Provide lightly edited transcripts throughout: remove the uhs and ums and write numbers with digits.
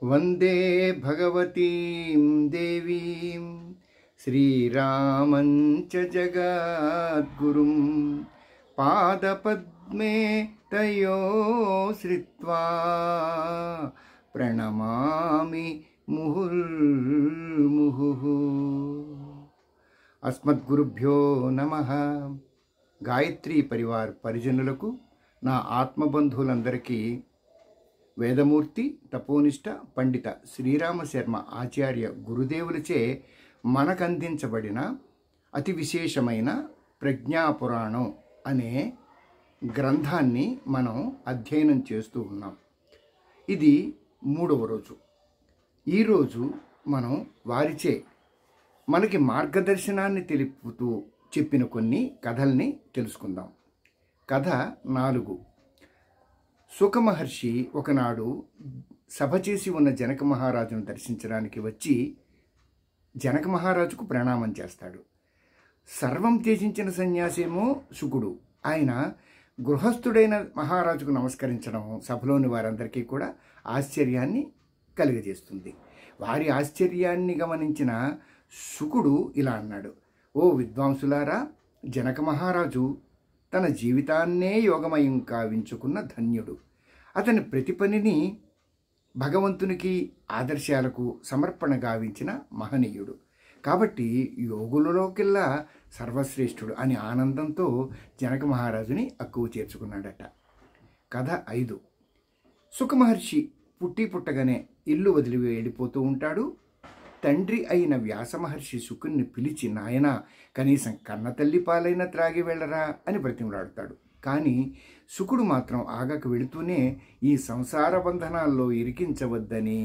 వందే భగవతీం దేవీం శ్రీరామం చ జగద్గురుం పాదపద్మే తయో శ్రిత్వా ప్రణమామి ముహుర్ముహుః. అస్మద్గురుభ్యో నమః. గాయత్రీ పరివార్ పరిజనులకు, నా ఆత్మబంధువులందరికీ వేదమూర్తి తపోనిష్ట పండిత శ్రీరామ శర్మ ఆచార్య గురుదేవులచే మనకందించబడిన అతి విశేషమైన ప్రజ్ఞాపురాణం అనే గ్రంథాన్ని మనం అధ్యయనం చేస్తూ ఉన్నాం. ఇది 3వ రోజు. ఈరోజు మనం వారిచే మనకి మార్గదర్శనాన్ని తెలుపుతూ చెప్పిన కొన్ని కథల్ని తెలుసుకుందాం. కథ 4. సుఖమహర్షి ఒకనాడు సభ చేసి ఉన్న జనక మహారాజును దర్శించడానికి వచ్చి జనక మహారాజుకు ప్రణామం చేస్తాడు. సర్వం త్యజించిన సన్యాసేమో శుకుడు. ఆయన గృహస్థుడైన మహారాజుకు నమస్కరించడం సభలోని వారందరికీ కూడా ఆశ్చర్యాన్ని కలిగజేస్తుంది. వారి ఆశ్చర్యాన్ని గమనించిన శుకుడు ఇలా అన్నాడు: ఓ విద్వాంసులారా, జనక మహారాజు తన జీవితాన్నే యోగమయం కావించుకున్న ధన్యుడు. అతని ప్రతి పనిని భగవంతునికి ఆదర్శాలకు సమర్పణ గావించిన మహనీయుడు. కాబట్టి యోగులలోకెల్లా సర్వశ్రేష్ఠుడు అని ఆనందంతో జనక మహారాజుని అక్కువ చేర్చుకున్నాడట. కథ 5. సుఖమహర్షి పుట్టగానే ఇల్లు వదిలి వెళ్ళిపోతూ ఉంటాడు. తండ్రి అయిన వ్యాసమహర్షి శుకుని పిలిచి, నాయనా, కనీసం కన్నతల్లి పాలైన త్రాగి వెళ్ళరా అని బ్రతిమలాడుతాడు. కానీ శుకుడు మాత్రం ఆగక వెళుతూనే ఈ సంసార బంధనాల్లో ఇరికించవద్దని,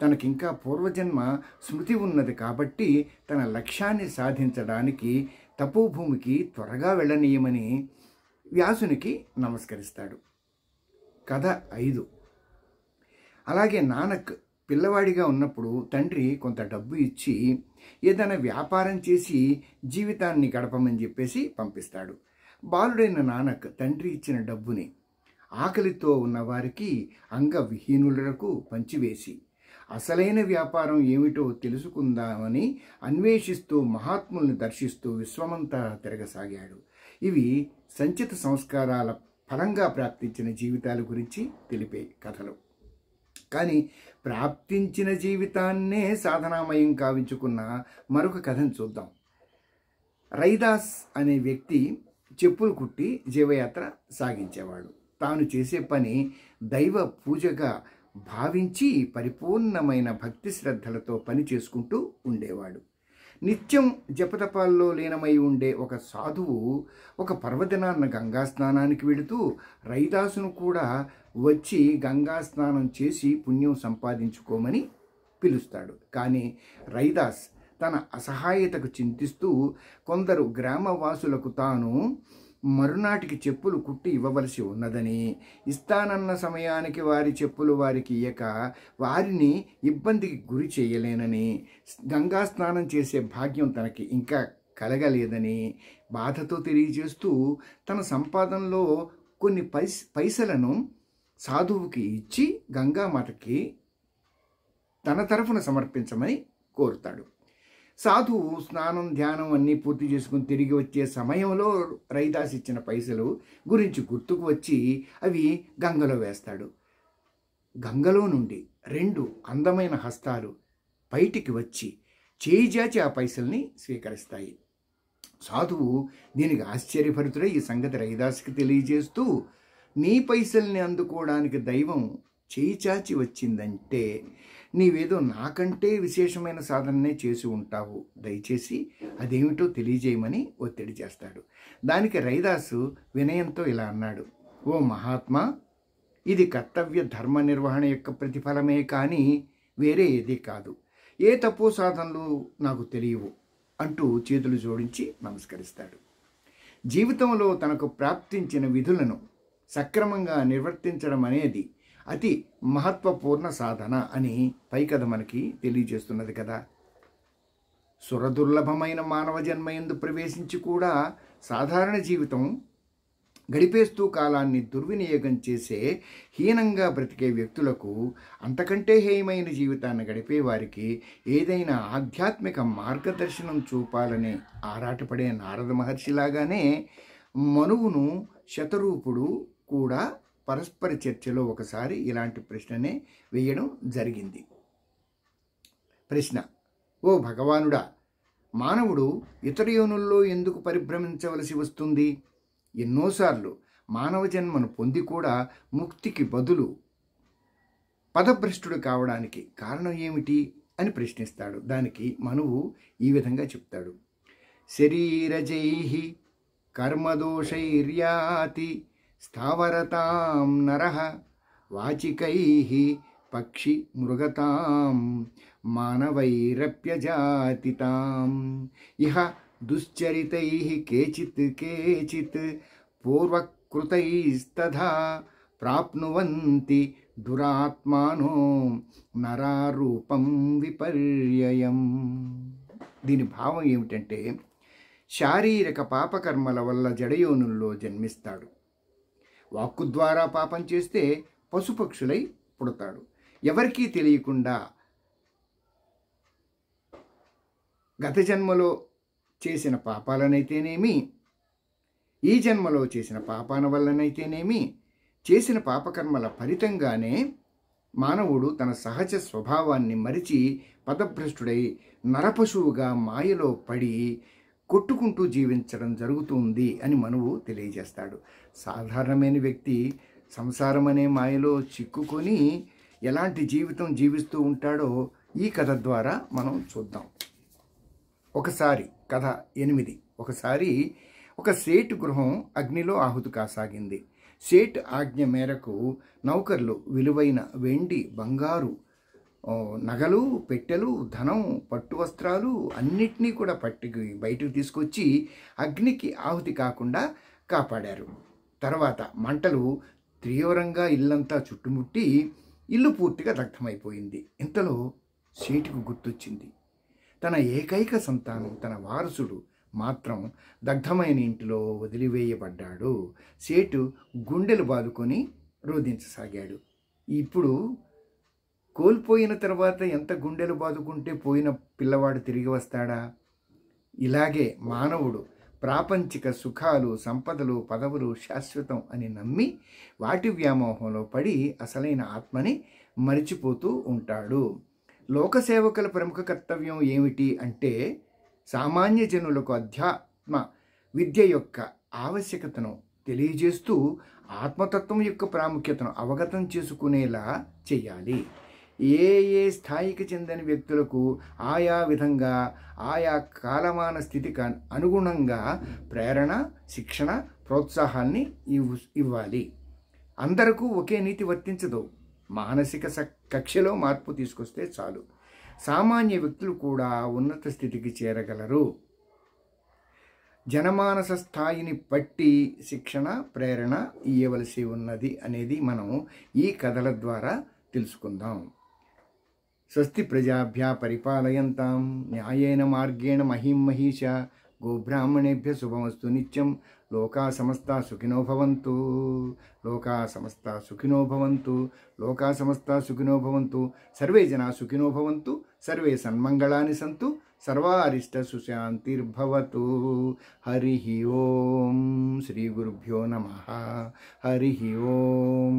తనకింకా పూర్వజన్మ స్మృతి ఉన్నది కాబట్టి తన లక్ష్యాన్ని సాధించడానికి తపోభూమికి త్వరగా వెళ్ళనీయమని వ్యాసునికి నమస్కరిస్తాడు. కథ 5. అలాగే నానక్ పిల్లవాడిగా ఉన్నప్పుడు తండ్రి కొంత డబ్బు ఇచ్చి ఏదైనా వ్యాపారం చేసి జీవితాన్ని గడపమని చెప్పేసి పంపిస్తాడు. బాలుడైన నానక్ తండ్రి ఇచ్చిన డబ్బుని ఆకలితో ఉన్నవారికి, అంగవిహీనులకు పంచివేసి అసలైన వ్యాపారం ఏమిటో తెలుసుకుందామని అన్వేషిస్తూ మహాత్ముల్ని దర్శిస్తూ విశ్వమంతా తిరగసాగాడు. ఇవి సంచిత సంస్కారాల ఫలంగా ప్రాప్తించిన జీవితాల గురించి తెలిపే కథలు. కానీ ప్రాప్తించిన జీవితాన్నే సాధనామయం కావించుకున్న మరొక కథను చూద్దాం. రైదాస్ అనే వ్యక్తి చెప్పులు కుట్టి జీవయాత్ర సాగించేవాడు. తాను చేసే పని దైవ పూజగా భావించి పరిపూర్ణమైన భక్తి శ్రద్ధలతో పని చేసుకుంటూ ఉండేవాడు. నిత్యం జపతపాల్లో లీనమై ఉండే ఒక సాధువు ఒక పర్వదినాన్న గంగా స్నానానికి వెళుతూ రైదాసును కూడా వచ్చి గంగా స్నానం చేసి పుణ్యం సంపాదించుకోమని పిలుస్తాడు. కానీ రైదాస్ తన అసహాయతకు చింతిస్తూ కొందరు గ్రామవాసులకు తాను మరునాటికి చెప్పులు కుట్టి ఇవ్వవలసి ఉన్నదని, ఇస్తానన్న సమయానికి వారి చెప్పులు వారికి ఇయ్యక వారిని ఇబ్బందికి గురి చేయలేనని, గంగా స్నానం చేసే భాగ్యం తనకి ఇంకా కలగలేదని బాధతో తెలియజేస్తూ తన సంపాదనలో కొన్ని పైసలను సాధువుకి ఇచ్చి గంగామాతకి తన తరఫున సమర్పించమని కోరుతాడు. సాధువు స్నానం ధ్యానం అన్నీ పూర్తి చేసుకుని తిరిగి వచ్చే సమయంలో రైదాస్ ఇచ్చిన పైసలు గురించి గుర్తుకు వచ్చి అవి గంగలో వేస్తాడు. గంగలో నుండి 2 అందమైన హస్తాలు బయటికి వచ్చి చేయి జాచి ఆ పైసల్ని స్వీకరిస్తాయి. సాధువు దీనికి ఆశ్చర్యభరితుడై ఈ సంగతి రైదాస్కి తెలియజేస్తూ, నీ పైసల్ని అందుకోవడానికి దైవం చేయి చాచి వచ్చిందంటే నీవేదో నాకంటే విశేషమైన సాధననే చేసి ఉంటావు, దయచేసి అదేమిటో తెలియజేయమని ఒత్తిడి చేస్తాడు. దానికి రైదాసు వినయంతో ఇలా అన్నాడు: ఓ మహాత్మా, ఇది కర్తవ్య ధర్మ నిర్వహణ యొక్క ప్రతిఫలమే కానీ వేరే ఏదీ కాదు. ఏ తపో సాధనలు నాకు తెలియవు అంటూ చేతులు జోడించి నమస్కరిస్తాడు. జీవితంలో తనకు ప్రాప్తించిన విధులను సక్రమంగా నిర్వర్తించడం అనేది అతి మహత్వపూర్ణ సాధన అని పై కథ మనకి తెలియజేస్తున్నది కదా. సురదుర్లభమైన మానవ జన్మయందు ప్రవేశించి కూడా సాధారణ జీవితం గడిపేస్తూ కాలాన్ని దుర్వినియోగం చేసే హీనంగా బ్రతికే వ్యక్తులకు, అంతకంటే హేయమైన జీవితాన్ని గడిపే వారికి ఏదైనా ఆధ్యాత్మిక మార్గదర్శనం చూపాలనే ఆరాటపడే నారద మహర్షిలాగానే మనువును శతరూపుడు కూడా పరస్పర చర్చలో ఒకసారి ఇలాంటి ప్రశ్ననే వేయడం జరిగింది. ప్రశ్న: ఓ భగవానుడా, మానవుడు ఇతర యోనుల్లో ఎందుకు పరిభ్రమించవలసి వస్తుంది? ఎన్నోసార్లు మానవ జన్మను పొంది కూడా ముక్తికి బదులు పదభ్రష్టుడు కావడానికి కారణం ఏమిటి అని ప్రశ్నిస్తాడు. దానికి మనువు ఈ విధంగా చెప్తాడు: శరీరజైః కర్మదోషైర్యాతి స్థావరతాం నరః వాచికైః పక్షి మృగతాం మానవైరప్యజాతితాం ఇహ దుశ్చరితైః కేచిత్ పూర్వకృతైస్తథా ప్రాప్నువంతి దురాత్మానో నరారూపం విపర్యయం. దీని భావం ఏమిటంటే, శారీరక పాపకర్మల వల్ల జడయోనుల్లో జన్మిస్తాడు. వాక్కు ద్వారా పాపం చేస్తే పశుపక్షులై పుడతాడు. ఎవరికీ తెలియకుండా గత జన్మలో చేసిన పాపాలనైతేనేమి, ఈ జన్మలో చేసిన పాపాల వల్లనైతేనేమి, చేసిన పాపకర్మల ఫలితంగానే మానవుడు తన సహజ స్వభావాన్ని మరిచి పదభ్రష్టుడై నరపశువుగా మాయలో పడి కొట్టుకుంటూ జీవించడం జరుగుతుంది అని మనువు తెలియజేస్తాడు. సాధారణమైన వ్యక్తి సంసారం అనే మాయలో చిక్కుకొని ఎలాంటి జీవితం జీవిస్తూ ఉంటాడో ఈ కథ ద్వారా మనం చూద్దాం. ఒకసారి కథ 8. ఒకసారి ఒక సేటు గృహం అగ్నిలో ఆహుతి కాసాగింది. సేట్ ఆజ్ఞ మేరకు నౌకర్లు విలువైన వెండి, బంగారు, నగలు, పెట్టెలు, ధనం, పట్టు వస్త్రాలు అన్నిటినీ కూడా బయటకు తీసుకొచ్చి అగ్నికి ఆహుతి కాకుండా కాపాడారు. తర్వాత మంటలు తీవ్రంగా ఇల్లంతా చుట్టుముట్టి ఇల్లు పూర్తిగా దగ్ధమైపోయింది. ఇంతలో సేటుకు గుర్తొచ్చింది, తన ఏకైక సంతానం, తన వారసుడు మాత్రం దగ్ధమైన ఇంటిలో వదిలివేయబడ్డాడు. సేటు గుండెలు బాదుకొని రోధించసాగాడు. ఇప్పుడు కోల్పోయిన తర్వాత ఎంత గుండెలు బాదుకుంటే పోయిన పిల్లవాడు తిరిగి వస్తాడా? ఇలాగే మానవుడు ప్రాపంచిక సుఖాలు, సంపదలు, పదవులు శాశ్వతం అని నమ్మి వాటి వ్యామోహంలో పడి అసలైన ఆత్మని మరిచిపోతూ ఉంటాడు. లోకసేవకుల ప్రముఖ కర్తవ్యం ఏమిటి అంటే, సామాన్య జనులకు అధ్యాత్మ విద్య యొక్క ఆవశ్యకతను తెలియజేస్తూ ఆత్మతత్వం యొక్క ప్రాముఖ్యతను అవగతం చేసుకునేలా చేయాలి. ఏ స్థాయికి చెందిన వ్యక్తులకు ఆయా విధంగా ఆయా కాలమాన స్థితికి అనుగుణంగా ప్రేరణ, శిక్షణ, ప్రోత్సాహాన్ని ఇవ్వాలి. అందరికీ ఒకే నీతి వర్తించదు. మానసిక కక్షలో మార్పు తీసుకొస్తే చాలు. సామాన్య వ్యక్తులు కూడా ఉన్నత స్థితికి చేరగలరు. జనమానస స్థాయిని బట్టి శిక్షణ, ప్రేరణ ఇవ్వవలసి ఉన్నది అనేది మనం ఈ కథల ద్వారా తెలుసుకుందాం. స్వస్తి ప్రజాభ్యా పరిపాలయంతాం న్యాయేన మార్గేణ మహిం మహిష గోబ్రాహ్మణేభ్య శుభమస్తు నిత్యం. లోకా సమస్తా సుఖినో భవంతు. లోకా సమస్తా సుఖినో భవంతు. లోకా సమస్తా సుఖినో భవంతు. సర్వే జనా సుఖినో భవంతు. సర్వే సన్మంగళాని సంతు. సర్వారిష్ట సుశాంతిర్భవతు. హరి ఓం. శ్రీ గురుభ్యో నమః. హరి ఓం.